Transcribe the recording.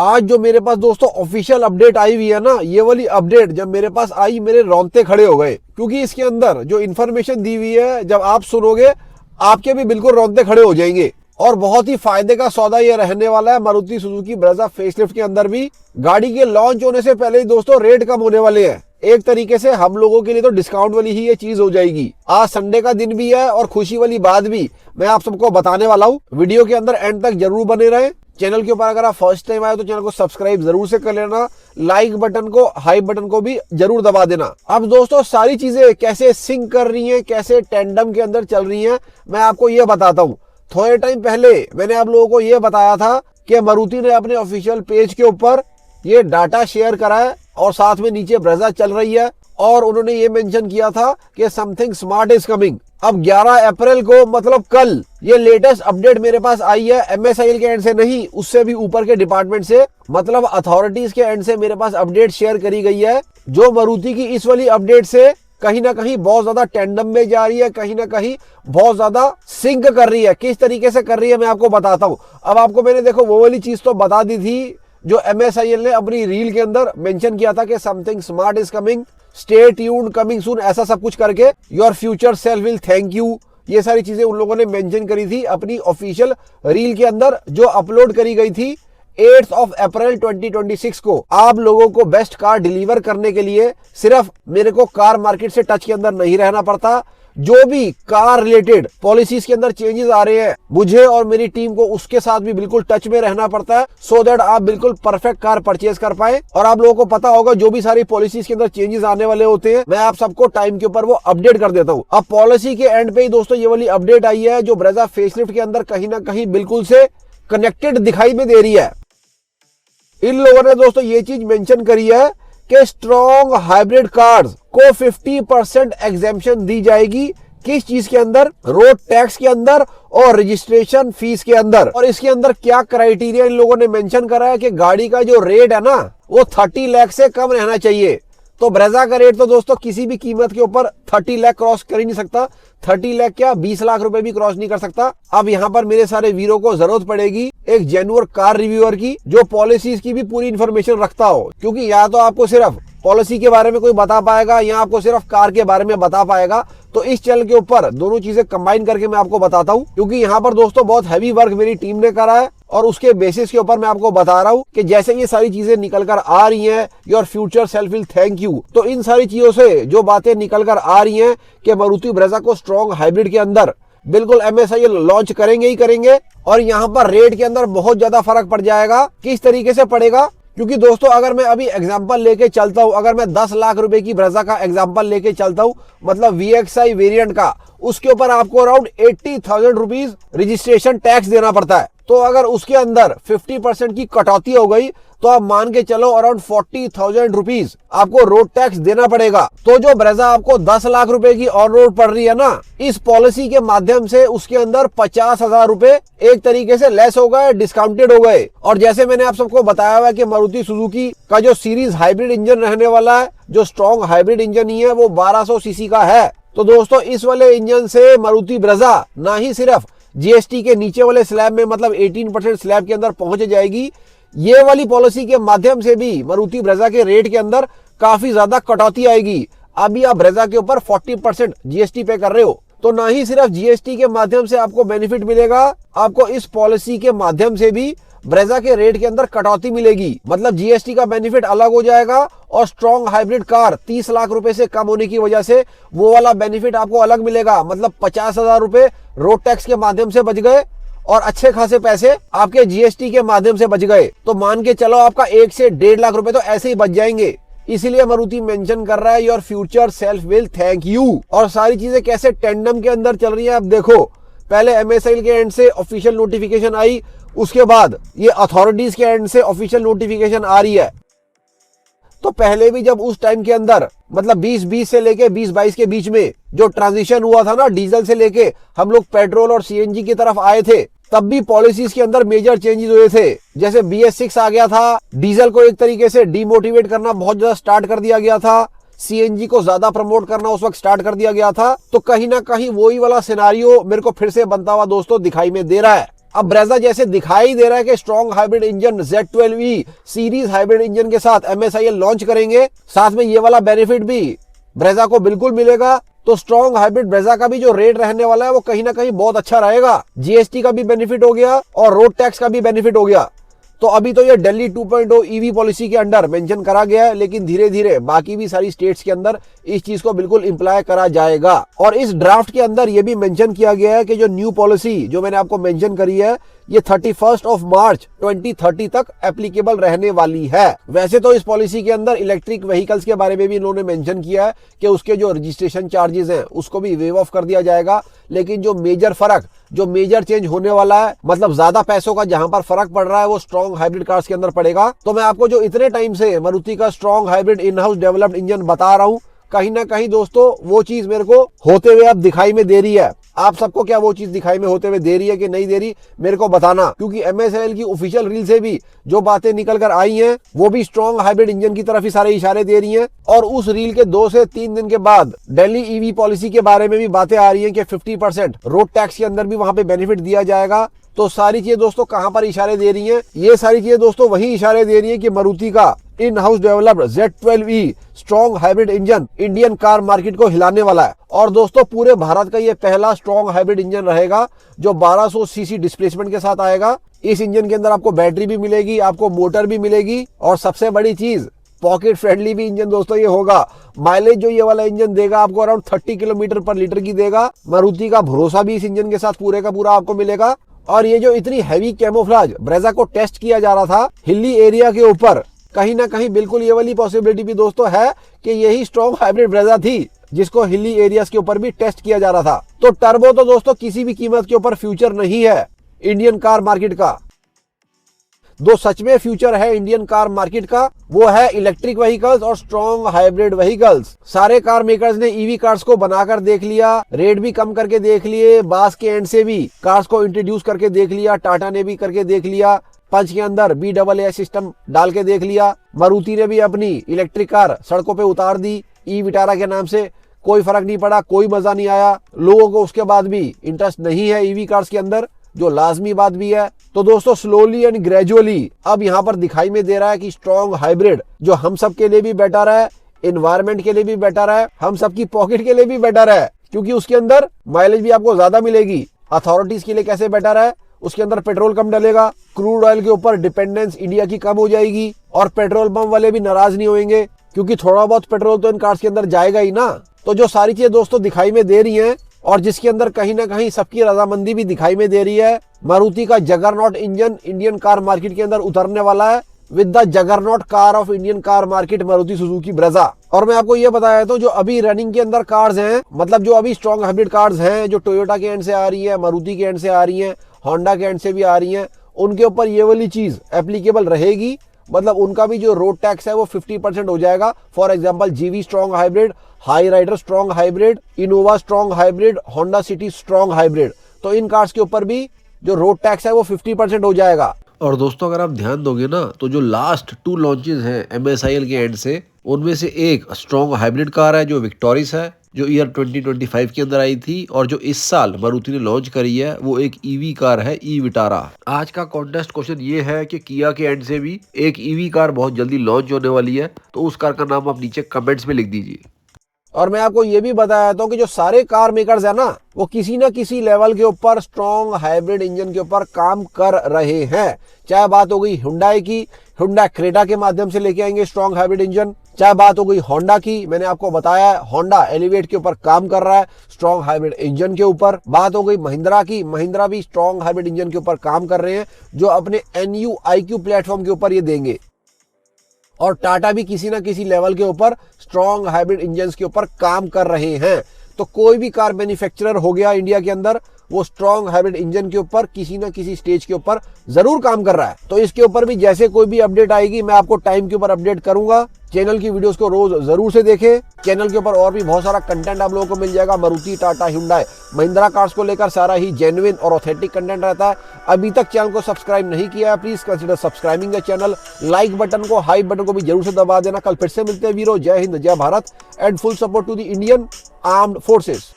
आज जो मेरे पास दोस्तों ऑफिशियल अपडेट आई हुई है ना, ये वाली अपडेट जब मेरे पास आई मेरे रोंगटे खड़े हो गए, क्योंकि इसके अंदर जो इन्फॉर्मेशन दी हुई है जब आप सुनोगे आपके भी बिल्कुल रोंगटे खड़े हो जाएंगे। और बहुत ही फायदे का सौदा ये रहने वाला है। मारुति सुजुकी ब्रेजा फेसलिफ्ट के अंदर भी गाड़ी के लॉन्च होने से पहले ही दोस्तों रेट कम होने वाले हैं। एक तरीके से हम लोगों के लिए तो डिस्काउंट वाली ही ये चीज हो जाएगी। आज संडे का दिन भी है और खुशी वाली बात भी मैं आप सबको बताने वाला हूँ। वीडियो के अंदर एंड तक जरूर बने रहे। चैनल के ऊपर अगर आप फर्स्ट टाइम आए तो चैनल को सब्सक्राइब जरूर से कर लेना, लाइक बटन को, हाई बटन को भी जरूर दबा देना। अब दोस्तों सारी चीजें कैसे सिंक कर रही हैं, कैसे टेंडम के अंदर चल रही हैं, मैं आपको ये बताता हूँ। थोड़े टाइम पहले मैंने आप लोगों को ये बताया था कि मारुति ने अपने ऑफिशियल पेज के ऊपर ये डाटा शेयर करा है और साथ में नीचे ब्रेजा चल रही है और उन्होंने ये मेंशन किया था कि समथिंग स्मार्ट इज कमिंग। अब 11 अप्रैल को मतलब कल ये लेटेस्ट अपडेट मेरे पास आई है। MSIL के एंड से नहीं, उससे भी ऊपर के डिपार्टमेंट से, मतलब अथॉरिटीज के एंड से मेरे पास अपडेट शेयर करी गई है, जो मारुति की इस वाली अपडेट से कहीं ना कहीं बहुत ज्यादा टेंडम में जा रही है, कहीं ना कहीं बहुत ज्यादा सिंक कर रही है। किस तरीके से कर रही है मैं आपको बताता हूँ। अब आपको मैंने देखो वो वाली चीज तो बता दी थी जो MSIL ने अपनी रील के अंदर मेंशन किया था कि something smart is coming, stay tuned, coming soon, ऐसा सब कुछ करके, your future self will thank you, ये सारी चीजें उन लोगों ने मेंशन करी थी अपनी ऑफिशियल रील के अंदर जो अपलोड करी गई थी 8 अप्रैल 2026 को। आप लोगों को बेस्ट कार डिलीवर करने के लिए सिर्फ मेरे को कार मार्केट से टच के अंदर नहीं रहना पड़ता। जो भी कार रिलेटेड पॉलिसीज के अंदर चेंजेस आ रहे हैं, मुझे और मेरी टीम को उसके साथ भी बिल्कुल टच में रहना पड़ता है, सो दैट आप बिल्कुल परफेक्ट कार परचेज कर पाए। और आप लोगों को पता होगा जो भी सारी पॉलिसीज के अंदर चेंजेस आने वाले होते हैं, मैं आप सबको टाइम के ऊपर वो अपडेट कर देता हूँ। अब पॉलिसी के एंड पे ही दोस्तों ये वाली अपडेट आई है जो ब्रेजा फेसलिफ्ट के अंदर कहीं ना कहीं बिल्कुल से कनेक्टेड दिखाई में दे रही है। इन लोगों ने दोस्तों ये चीज मेंशन करी है कि स्ट्रॉन्ग हाइब्रिड कार्स को 50% एग्जेम्पशन दी जाएगी। किस चीज के अंदर? रोड टैक्स के अंदर और रजिस्ट्रेशन फीस के अंदर। और इसके अंदर क्या क्राइटेरिया इन लोगों ने मेंशन करा है कि गाड़ी का जो रेट है ना वो 30 लाख से कम रहना चाहिए। तो ब्रेजा का रेट तो दोस्तों किसी भी कीमत के ऊपर 30 लाख क्रॉस कर ही नहीं सकता। 30 लाख क्या 20 लाख रुपए भी क्रॉस नहीं कर सकता। अब यहाँ पर मेरे सारे वीरों को जरूरत पड़ेगी एक जेन्युइन कार रिव्यूअर की जो पॉलिसीज की भी पूरी इंफॉर्मेशन रखता हो, क्योंकि या तो आपको सिर्फ पॉलिसी के बारे में कोई बता पाएगा या आपको सिर्फ कार के बारे में बता पाएगा। तो इस चैनल के ऊपर दोनों चीजें कंबाइन करके मैं आपको बताता हूँ, क्योंकि यहाँ पर दोस्तों बहुत हैवी वर्क मेरी टीम ने करा है और उसके बेसिस के ऊपर मैं आपको बता रहा हूँ कि जैसे ये सारी चीजें निकल कर आ रही हैं, your future self will thank you. तो इन सारी चीजों से जो बातें निकल कर आ रही हैं कि मारुति ब्रेजा को स्ट्रॉन्ग हाइब्रिड के अंदर बिल्कुल MSIL लॉन्च करेंगे ही करेंगे। और यहाँ पर रेट के अंदर बहुत ज्यादा फर्क पड़ जाएगा। किस तरीके से पड़ेगा? क्योंकि दोस्तों अगर मैं अभी एग्जांपल लेके चलता हूं, अगर मैं 10 लाख रुपए की ब्रेजा का एग्जांपल लेके चलता हूं, मतलब VXI वेरिएंट का, उसके ऊपर आपको अराउंड 80,000 रुपीज रजिस्ट्रेशन टैक्स देना पड़ता है। तो अगर उसके अंदर 50% की कटौती हो गई तो आप मान के चलो अराउंड 40,000 रुपीज आपको रोड टैक्स देना पड़ेगा। तो जो ब्रेजा आपको 10 लाख रुपए की ऑन रोड पड़ रही है ना, इस पॉलिसी के माध्यम से उसके अंदर 50,000 रुपए एक तरीके से लेस हो गए, डिस्काउंटेड हो गए। और जैसे मैंने आप सबको बताया हुआ कि मारुति सुजुकी का जो सीरीज हाइब्रिड इंजन रहने वाला है, जो स्ट्रॉन्ग हाइब्रिड इंजन ही है, वो 1200 सीसी का है। तो दोस्तों इस वाले इंजन से मारुति ब्रेजा ना ही सिर्फ GST के नीचे वाले स्लैब में मतलब 18% स्लैब के अंदर पहुंच जाएगी, ये वाली पॉलिसी के माध्यम से भी मारुति ब्रेजा के रेट के अंदर काफी ज्यादा कटौती आएगी। अभी आप ब्रेजा के ऊपर 40% GST पे कर रहे हो, तो ना ही सिर्फ GST के माध्यम से आपको बेनिफिट मिलेगा, आपको इस पॉलिसी के माध्यम से भी ब्रेजा के रेट के अंदर कटौती मिलेगी। मतलब GST का बेनिफिट अलग हो जाएगा और स्ट्रॉन्ग हाइब्रिड कार 30 लाख रुपए से कम होने की वजह से वो वाला बेनिफिट आपको अलग मिलेगा। मतलब 50,000 रुपए रोड टैक्स के माध्यम से बच गए और अच्छे खासे पैसे आपके GST के माध्यम से बच गए। तो मान के चलो आपका 1 से 1.5 लाख रुपए तो ऐसे ही बच जाएंगे। इसीलिए मारुति मेंशन कर रहा है your future self will thank you. और सारी चीजें कैसे टेंडम के अंदर चल रही है आप देखो। पहले MSIL के एंड से ऑफिशियल नोटिफिकेशन आई, उसके बाद ये अथॉरिटीज के एंड से ऑफिशियल नोटिफिकेशन आ रही है। तो पहले भी जब उस टाइम के अंदर मतलब 2020 से लेके 2022 के बीच में जो ट्रांजिशन हुआ था ना, डीजल से लेके हम लोग पेट्रोल और CNG की तरफ आए थे, तब भी पॉलिसीज के अंदर मेजर चेंजेस हुए थे। जैसे BS6 आ गया था, डीजल को एक तरीके से डीमोटिवेट करना बहुत ज्यादा स्टार्ट कर दिया गया था, CNG को ज्यादा प्रमोट करना उस वक्त स्टार्ट कर दिया गया था। तो कहीं ना कहीं वही वाला सिनारियो मेरे को फिर से बनता हुआ दोस्तों दिखाई में दे रहा है। अब ब्रेजा जैसे दिखाई दे रहा है कि strong hybrid engine Z12E series hybrid engine के साथ MSIL लॉन्च करेंगे, साथ में ये वाला बेनिफिट भी ब्रेजा को बिल्कुल मिलेगा। तो स्ट्रॉन्ग हाइब्रिड ब्रेजा का भी जो रेट रहने वाला है वो कहीं ना कहीं बहुत अच्छा रहेगा। GST का भी बेनिफिट हो गया और रोड टैक्स का भी बेनिफिट हो गया। तो अभी तो ये दिल्ली 2.0 ईवी पॉलिसी के अंडर मेंशन करा गया है, लेकिन धीरे धीरे बाकी भी सारी स्टेट्स के अंदर इस चीज को बिल्कुल इंप्लाई करा जाएगा। और इस ड्राफ्ट के अंदर ये भी मेंशन किया गया है कि जो न्यू पॉलिसी जो मैंने आपको मेंशन करी है ये 31 मार्च 2030 तक एप्लीकेबल रहने वाली है। वैसे तो इस पॉलिसी के अंदर इलेक्ट्रिक व्हीकल्स के बारे में भी इन्होंने मेंशन किया है कि उसके जो रजिस्ट्रेशन चार्जेस हैं उसको भी वेव ऑफ कर दिया जाएगा, लेकिन जो मेजर चेंज होने वाला है, मतलब ज्यादा पैसों का जहां पर फर्क पड़ रहा है वो स्ट्रॉन्ग हाइब्रिड कार्स के अंदर पड़ेगा। तो मैं आपको जो इतने टाइम से मारुति का strong hybrid in house developed engine बता रहा हूं, कहीं ना कहीं दोस्तों वो चीज मेरे को होते हुए अब दिखाई में दे रही है। आप सबको क्या वो चीज दिखाई में होते हुए दे रही है कि नहीं दे रही, मेरे को बताना, क्योंकि MSIL की ऑफिशियल रील से भी जो बातें निकल कर आई हैं वो भी स्ट्रॉन्ग हाइब्रिड इंजन की तरफ ही सारे इशारे दे रही हैं। और उस रील के 2 से 3 दिन के बाद दिल्ली ईवी पॉलिसी के बारे में भी बातें आ रही हैं कि 50% रोड टैक्स के अंदर भी वहां पे बेनिफिट दिया जाएगा। तो सारी चीजें दोस्तों कहां पर इशारे दे रही हैं? ये सारी चीजें दोस्तों वही इशारे दे रही है कि मारुति का in house developed Z12E strong hybrid engine Indian car market को हिलाने वाला है। और दोस्तों पूरे भारत का ये पहला स्ट्रॉन्ग हाइब्रिड इंजन रहेगा जो 1200 सीसी डिस्प्लेसमेंट के साथ आएगा। इस इंजन के अंदर आपको बैटरी भी मिलेगी, आपको मोटर भी मिलेगी, और सबसे बड़ी चीज पॉकेट फ्रेंडली भी इंजन दोस्तों ये होगा। माइलेज जो ये वाला इंजन देगा आपको अराउंड 30 किलोमीटर पर लीटर की देगा। मारुति का भरोसा भी इस इंजन के साथ पूरे का पूरा आपको मिलेगा। और ये जो इतनी हैवी कैमोफ्लेज ब्रेजा को टेस्ट किया जा रहा था हिली एरिया के ऊपर, कहीं ना कहीं बिल्कुल ये वाली पॉसिबिलिटी भी दोस्तों है कि यही स्ट्रॉन्ग हाइब्रिड ब्रेजा थी जिसको हिली एरियाज के ऊपर भी टेस्ट किया जा रहा था। तो टर्बो तो दोस्तों किसी भी कीमत के ऊपर फ्यूचर नहीं है इंडियन कार मार्केट का। दो सच में फ्यूचर है इंडियन कार मार्केट का, वो है इलेक्ट्रिक व्हीकल्स और स्ट्रॉन्ग हाइब्रिड व्हीकल्स। सारे कार मेकर्स ने ईवी कार्स को बनाकर देख लिया, रेट भी कम करके देख लिए, बास के एंड से भी कार्स को इंट्रोड्यूस करके देख लिया, टाटा ने भी करके देख लिया, पंच के अंदर BAA सिस्टम डाल के देख लिया, मारुति ने भी अपनी इलेक्ट्रिक कार सड़कों पे उतार दी ई विटारा के नाम से। कोई फर्क नहीं पड़ा, कोई मजा नहीं आया, लोगों को उसके बाद भी इंटरेस्ट नहीं है ईवी कार्स के अंदर, जो लाजमी बात भी है। तो दोस्तों स्लोली एंड ग्रेजुअली अब यहाँ पर दिखाई में दे रहा है कि स्ट्रॉन्ग हाइब्रिड जो हम सब के लिए भी बेटर है, एनवायरमेंट के लिए भी बेटर है, हम सबकी पॉकेट के लिए भी बेटर है, क्योंकि उसके अंदर माइलेज भी आपको ज्यादा मिलेगी। अथॉरिटीज के लिए कैसे बेटर है? उसके अंदर पेट्रोल कम डलेगा, क्रूड ऑयल के ऊपर डिपेंडेंस इंडिया की कम हो जाएगी, और पेट्रोल पंप वाले भी नाराज नहीं होंगे क्योंकि थोड़ा बहुत पेट्रोल तो इन कार्स के अंदर जाएगा ही ना। तो जो सारी चीजें दोस्तों दिखाई में दे रही हैं और जिसके अंदर कहीं ना कहीं सबकी रजामंदी भी दिखाई में दे रही है, मारुति का juggernaut engine Indian car market के अंदर उतरने वाला है with the juggernaut car of Indian car market Maruti Suzuki Brezza. और मैं आपको ये बताया तो जो अभी रनिंग के अंदर कार्स हैं, मतलब जो अभी स्ट्रॉन्ग हाइब्रिड कार्स हैं जो टोयोटा के एंड से आ रही है, मारुति के एंड से आ रही है, होंडा के एंड से भी आ रही हैं, उनके ऊपर ये वाली चीज एप्लीकेबल रहेगी। मतलब उनका भी जो रोड टैक्स है वो 50% हो जाएगा। For example GV strong hybrid, Hyryder strong hybrid, Innova strong hybrid, Honda City strong hybrid, तो इन कार्स के ऊपर भी जो रोड टैक्स है वो 50% हो जाएगा। और दोस्तों अगर आप ध्यान दोगे ना तो जो लास्ट 2 लॉन्चेस हैं MSIL के एंड से, उनमें से एक स्ट्रॉन्ग हाइब्रिड कार है जो विक्टोरिस है, जो ईयर 2025 के अंदर आई थी, और जो इस साल मारुति ने लॉन्च करी है वो एक ईवी कार है ई विटारा। आज का कॉन्टेस्ट क्वेश्चन ये है कि किया के एंड से भी एक ईवी कार बहुत जल्दी लॉन्च होने वाली है, तो उस कार का नाम आप नीचे कमेंट्स में लिख दीजिए। और मैं आपको ये भी बताया था कि जो सारे कार मेकर्स है ना वो किसी ना किसी लेवल के ऊपर स्ट्रॉन्ग हाइब्रिड इंजन के ऊपर काम कर रहे हैं। चाहे बात हो गई हुंडई की, हुंडई क्रेटा के माध्यम से लेके आएंगे स्ट्रॉन्ग हाइब्रिड इंजन, चाहे बात हो गई होंडा की, मैंने आपको बताया होंडा एलिवेट के ऊपर काम कर रहा है स्ट्रॉन्ग हाइब्रिड इंजन के ऊपर, बात हो गई महिंद्रा की, महिंद्रा भी स्ट्रॉन्ग हाइब्रिड इंजन के ऊपर काम कर रहे हैं जो अपने NU-iQ प्लेटफॉर्म के ऊपर ये देंगे, और टाटा भी किसी ना किसी लेवल के ऊपर स्ट्रॉन्ग हाइब्रिड इंजन्स के ऊपर काम कर रहे हैं। तो कोई भी कार मैन्युफैक्चरर हो गया इंडिया के अंदर, वो स्ट्रॉन्ग हाइब्रिड इंजन के ऊपर किसी ना किसी स्टेज के ऊपर जरूर काम कर रहा है। तो इसके ऊपर भी जैसे कोई भी अपडेट आएगी मैं आपको टाइम के ऊपर अपडेट करूंगा। चैनल की वीडियोस को रोज जरूर से देखें। चैनल के ऊपर और भी बहुत सारा कंटेंट आप लोगों को मिल जाएगा। मारुति, टाटा, हुंडई, महिंद्रा कार्स को लेकर सारा ही जेन्युइन और ऑथेंटिक कंटेंट रहता है। अभी तक चैनल को सब्सक्राइब नहीं किया है, please consider subscribing the channel. Like button को, हाई बटन को भी जरूर से दबा देना। कल फिर से मिलते हैं वीरो। जय हिंद, जय Bharat and full support to the Indian armed forces.